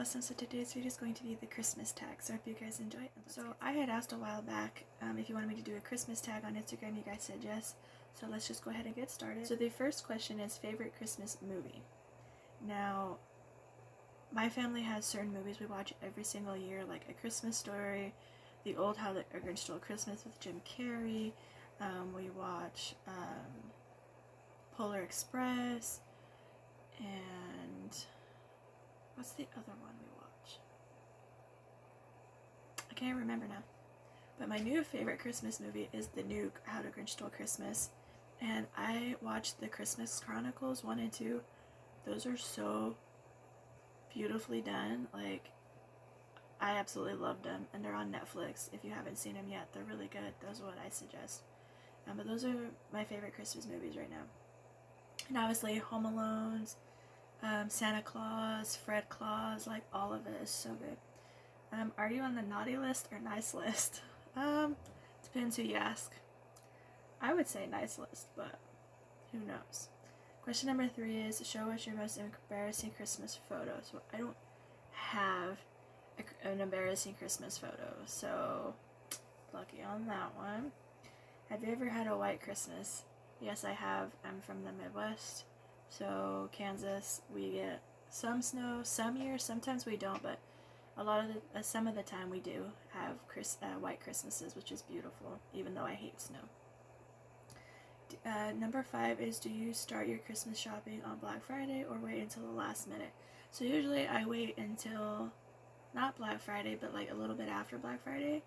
awesome. So today's video is going to be the Christmas tag, so I hope you guys enjoy it. So I had asked a while back if you wanted me to do a Christmas tag on Instagram. You guys said yes, so let's just go ahead and get started. So the first question is favorite Christmas movie. Now, my family has certain movies we watch every single year, like A Christmas Story, the old How the Grinch Stole Christmas with Jim Carrey. We watch Polar Express, and what's the other one we watch? I can't remember now. But my new favorite Christmas movie is the new How the Grinch Stole Christmas. And I watched the Christmas Chronicles 1 and 2. Those are so beautifully done. Like, I absolutely loved them. And they're on Netflix. If you haven't seen them yet, they're really good. Those are what I suggest. But those are my favorite Christmas movies right now. And obviously Home Alone's, Santa Claus, Fred Claus, like all of it is so good. Are you on the naughty list or nice list? Depends who you ask. I would say nice list, but who knows. Question number 3 is show us your most embarrassing Christmas photo. So I don't have an embarrassing Christmas photo, so lucky on that one. Have you ever had a white Christmas? Yes, I have. I'm from the Midwest. So Kansas, we get some snow, some years, sometimes we don't, but some of the time we do have white Christmases, which is beautiful, even though I hate snow. Number 5 is do you start your Christmas shopping on Black Friday or wait until the last minute? So usually I wait until, not Black Friday, but like a little bit after Black Friday.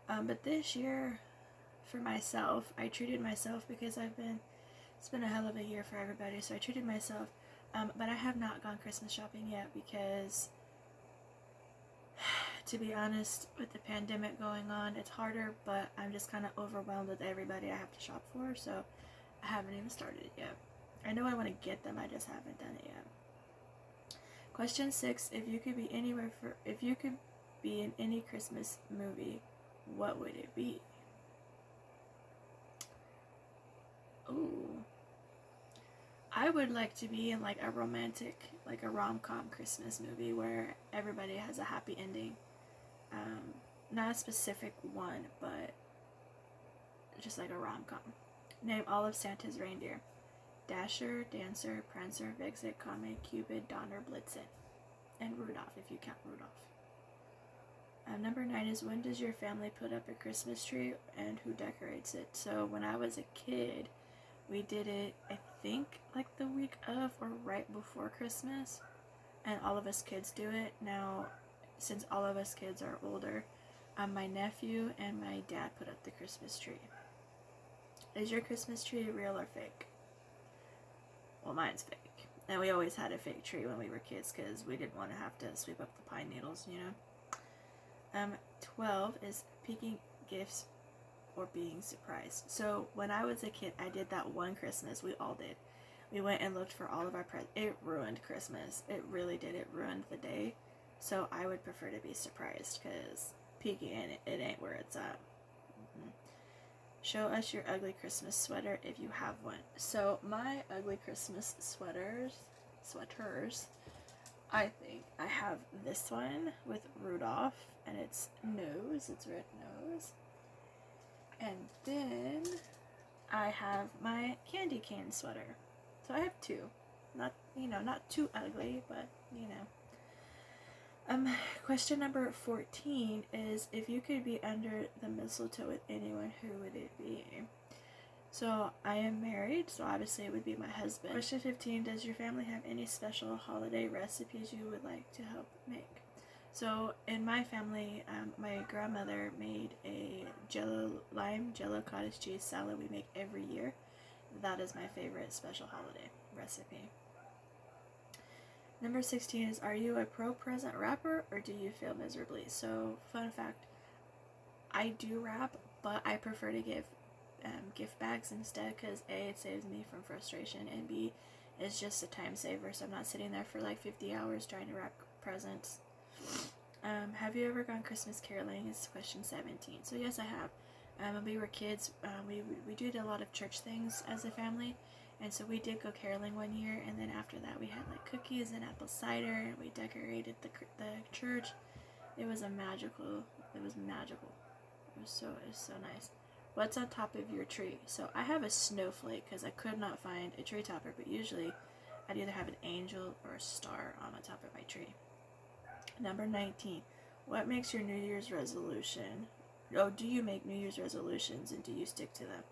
But this year, for myself, I treated myself because it's been a hell of a year for everybody, so I treated myself. But I have not gone Christmas shopping yet because, to be honest, with the pandemic going on, it's harder, but I'm just kind of overwhelmed with everybody I have to shop for, so I haven't even started it yet. I know I want to get them, I just haven't done it yet. Question 6, if you could be in any Christmas movie, what would it be? Ooh. I would like to be in like a romantic, like a rom-com Christmas movie where everybody has a happy ending. Not a specific one, but just like a rom-com. Name all of Santa's reindeer. Dasher, Dancer, Prancer, Vixen, Comet, Cupid, Donner, Blitzen. And Rudolph, if you count Rudolph. Number 9 is when does your family put up a Christmas tree and who decorates it? So when I was a kid, we did it, I think, like the week of or right before Christmas. And all of us kids do it. Now, since all of us kids are older, my nephew and my dad put up the Christmas tree. Is your Christmas tree real or fake? Well, mine's fake. And we always had a fake tree when we were kids because we didn't want to have to sweep up the pine needles, you know? 12 is picking gifts or being surprised. So when I was a kid, I did that one Christmas. We all did. We went and looked for all of our presents. It ruined Christmas. It really did. It ruined the day. So I would prefer to be surprised because peeking in it ain't where it's at. Show us your ugly Christmas sweater if you have one. So my ugly Christmas sweaters, I think I have this one with Rudolph and its nose, its red nose. And then I have my candy cane sweater. So I have 2. Not too ugly, but question number 14 is if you could be under the mistletoe with anyone, who would it be? So I am married, so obviously it would be my husband. Question 15, does your family have any special holiday recipes you would like to help make? So in my family, my grandmother made a lime jello cottage cheese salad we make every year. That is my favorite special holiday recipe. Number 16 is, are you a pro-present wrapper or do you fail miserably? So, fun fact, I do wrap, but I prefer to give gift bags instead because A, it saves me from frustration, and B, it's just a time saver, so I'm not sitting there for like 50 hours trying to wrap presents. Have you ever gone Christmas caroling? Is question 17. So yes, I have. When we were kids, we did a lot of church things as a family, And so we did go caroling one year, and then after that we had like cookies and apple cider, and we decorated the church. It was magical. It was so nice. What's on top of your tree? So I have a snowflake because I could not find a tree topper, but usually I'd either have an angel or a star on the top of my tree. Number 19. What makes your New Year's resolution? Oh, do you make New Year's resolutions and do you stick to them?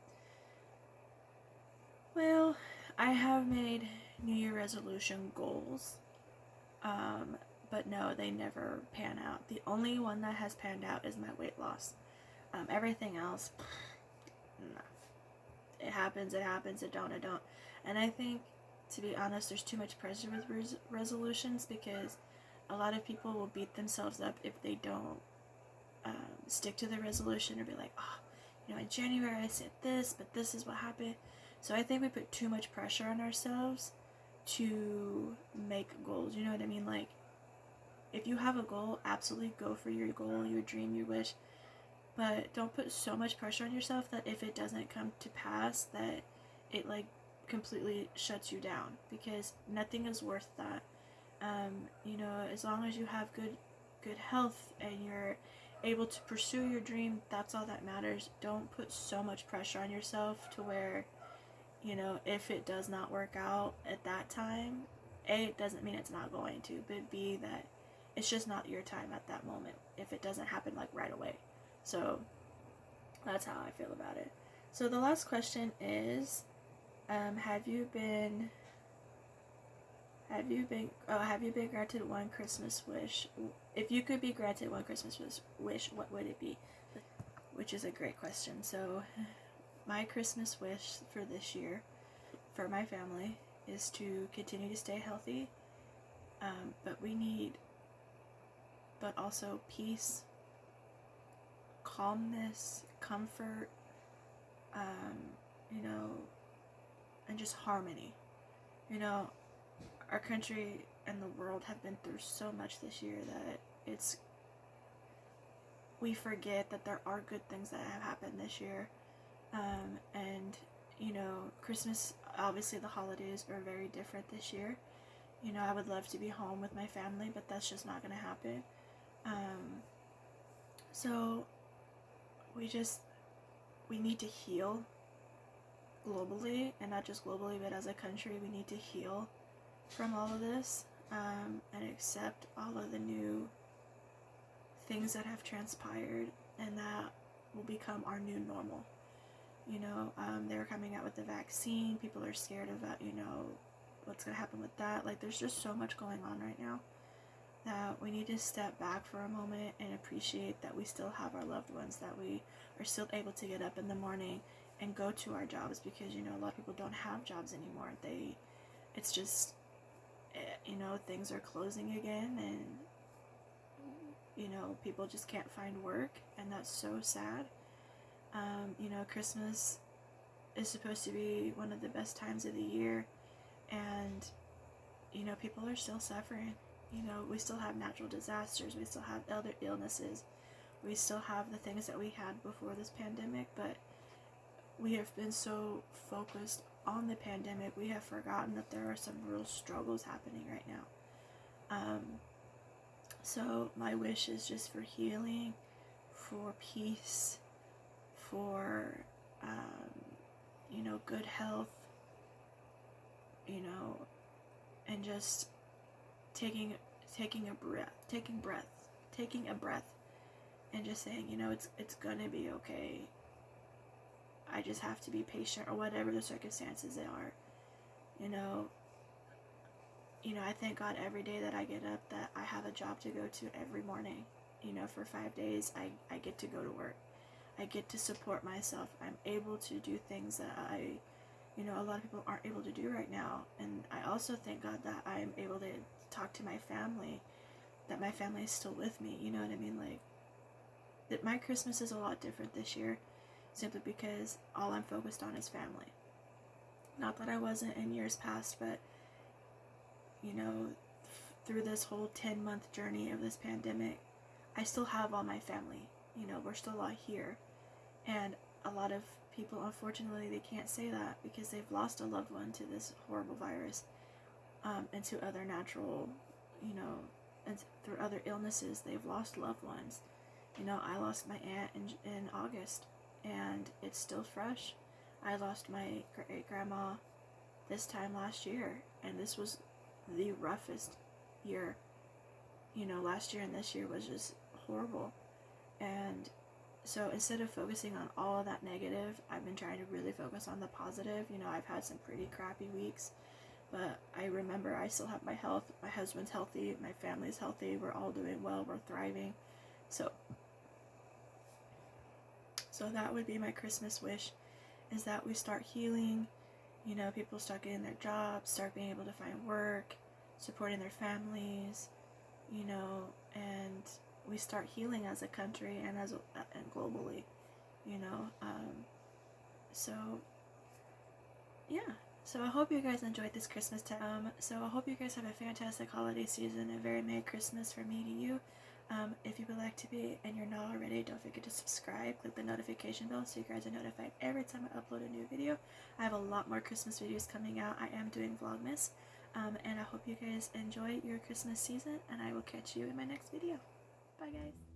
Well, I have made New Year resolution goals, but no, they never pan out. The only one that has panned out is my weight loss. Everything else, no. It happens, it don't. And I think, to be honest, there's too much pressure with resolutions because a lot of people will beat themselves up if they don't stick to the resolution or be like, oh, in January I said this, but this is what happened. So I think we put too much pressure on ourselves to make goals. You know what I mean? Like, if you have a goal, absolutely go for your goal, your dream, your wish. But don't put so much pressure on yourself that if it doesn't come to pass, that it like completely shuts you down, because nothing is worth that. As long as you have good health and you're able to pursue your dream, that's all that matters. Don't put so much pressure on yourself to where, if it does not work out at that time, A, it doesn't mean it's not going to, but B, that it's just not your time at that moment if it doesn't happen like right away. So that's how I feel about it. So the last question is, have you been granted one Christmas wish? If you could be granted one Christmas wish, what would it be? Which is a great question. So my Christmas wish for this year, for my family, is to continue to stay healthy, but also peace, calmness, comfort, and just harmony. Our country and the world have been through so much this year that we forget that there are good things that have happened this year. And Christmas, obviously the holidays are very different this year. I would love to be home with my family, but that's just not going to happen. So we need to heal globally, and not just globally, but as a country, we need to heal from all of this, and accept all of the new things that have transpired, and that will become our new normal. They're coming out with the vaccine. People are scared about, what's going to happen with that. Like, there's just so much going on right now that we need to step back for a moment and appreciate that we still have our loved ones, that we are still able to get up in the morning and go to our jobs, because, a lot of people don't have jobs anymore. It's just, things are closing again, and, people just can't find work, and that's so sad. Christmas is supposed to be one of the best times of the year, and, people are still suffering. We still have natural disasters, we still have other illnesses, we still have the things that we had before this pandemic, but we have been so focused on the pandemic, we have forgotten that there are some real struggles happening right now. So my wish is just for healing, for peace, for good health, and just taking a breath and just saying, it's gonna be okay. I just have to be patient, or whatever the circumstances they are. I thank God every day that I get up that I have a job to go to every morning. For 5 days I get to go to work. I get to support myself. I'm able to do things that a lot of people aren't able to do right now. And I also thank God that I'm able to talk to my family, that my family is still with me. You know what I mean? Like, that my Christmas is a lot different this year, simply because all I'm focused on is family. Not that I wasn't in years past, but through this whole 10-month journey of this pandemic, I still have all my family. We're still all here, and a lot of people, unfortunately, they can't say that because they've lost a loved one to this horrible virus, and to other natural, you know, and through other illnesses, they've lost loved ones. You know, I lost my aunt in August, and it's still fresh. I lost my great-grandma this time last year, and this was the roughest year. You know, last year and this year was just horrible. And so instead of focusing on all of that negative, I've been trying to really focus on the positive. You know, I've had some pretty crappy weeks, but I remember I still have my health. My husband's healthy, my family's healthy, we're all doing well, we're thriving. So that would be my Christmas wish, is that we start healing. You know, people start getting their jobs, start being able to find work, supporting their families, you know, and we start healing as a country and and globally, you know. So yeah. So I hope you guys enjoyed this Christmas time. So I hope you guys have a fantastic holiday season, a very Merry Christmas from me to you. If you would like to be, and you're not already, don't forget to subscribe, click the notification bell so you guys are notified every time I upload a new video. I have a lot more Christmas videos coming out. I am doing Vlogmas, and I hope you guys enjoy your Christmas season, and I will catch you in my next video. Bye guys.